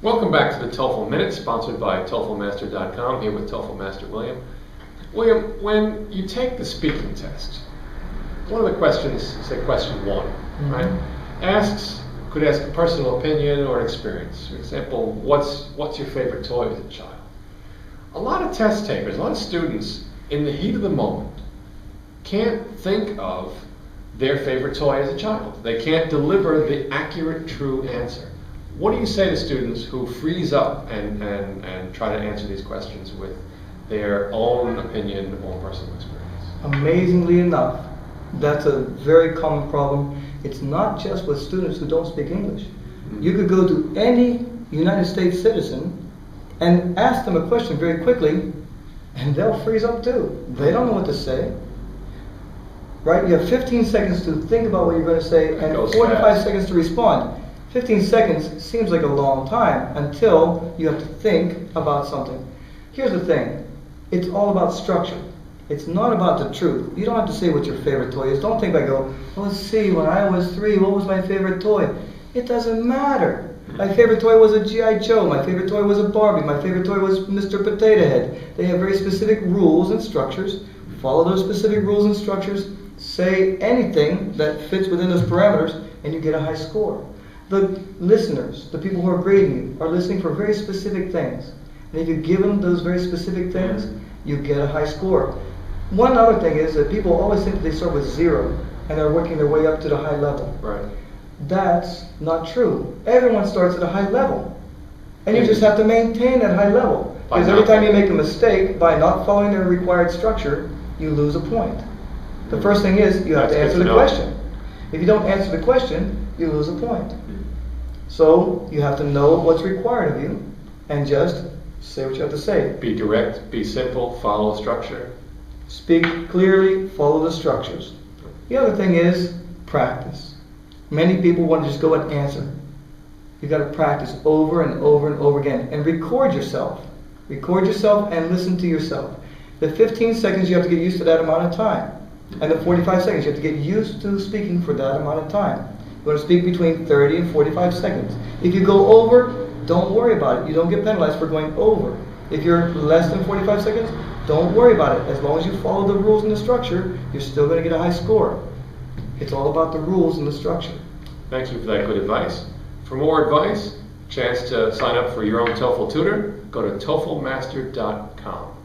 Welcome back to the TOEFL Minute, sponsored by toefl-master.com, here with TOEFL Master William. William, when you take the speaking test, one of the questions, say question one, right, could ask a personal opinion or an experience. For example, what's your favorite toy as a child? A lot of test takers, a lot of students, in the heat of the moment, can't think of their favorite toy as a child. They can't deliver the accurate, true answer. What do you say to students who freeze up and try to answer these questions with their own opinion or personal experience? Amazingly enough, that's a very common problem. It's not just with students who don't speak English. You could go to any United States citizen and ask them a question very quickly, and they'll freeze up too. They don't know what to say. Right? You have 15 seconds to think about what you're going to say and 45 seconds to respond. 15 seconds seems like a long time until you have to think about something. Here's the thing. It's all about structure. It's not about the truth. You don't have to say what your favorite toy is. Don't think back and go, well, let's see, when I was 3, what was my favorite toy? It doesn't matter. My favorite toy was a G.I. Joe. My favorite toy was a Barbie. My favorite toy was Mr. Potato Head. They have very specific rules and structures. Follow those specific rules and structures. Say anything that fits within those parameters, and you get a high score. The listeners, the people who are grading you, are listening for very specific things. And if you give them those very specific things, you get a high score. One other thing is that people always think that they start with 0 and they're working their way up to the high level. Right. That's not true. Everyone starts at a high level. And you just have to maintain that high level. Because every time you make a mistake by not following the required structure, you lose a point. The first thing is you have to answer the question. If you don't answer the question, you lose a point. So you have to know what's required of you and just say what you have to say. Be direct, be simple, follow structure. Speak clearly, follow the structures. The other thing is practice. Many people want to just go and answer. You've got to practice over and over and over again and record yourself. Record yourself and listen to yourself. The 15 seconds, you have to get used to that amount of time. And the 45 seconds, you have to get used to speaking for that amount of time. You want to speak between 30 and 45 seconds. If you go over, don't worry about it. You don't get penalized for going over. If you're less than 45 seconds, don't worry about it. As long as you follow the rules and the structure, you're still going to get a high score. It's all about the rules and the structure. Thank you for that good advice. For more advice, chance to sign up for your own TOEFL tutor, go to toefl-master.com.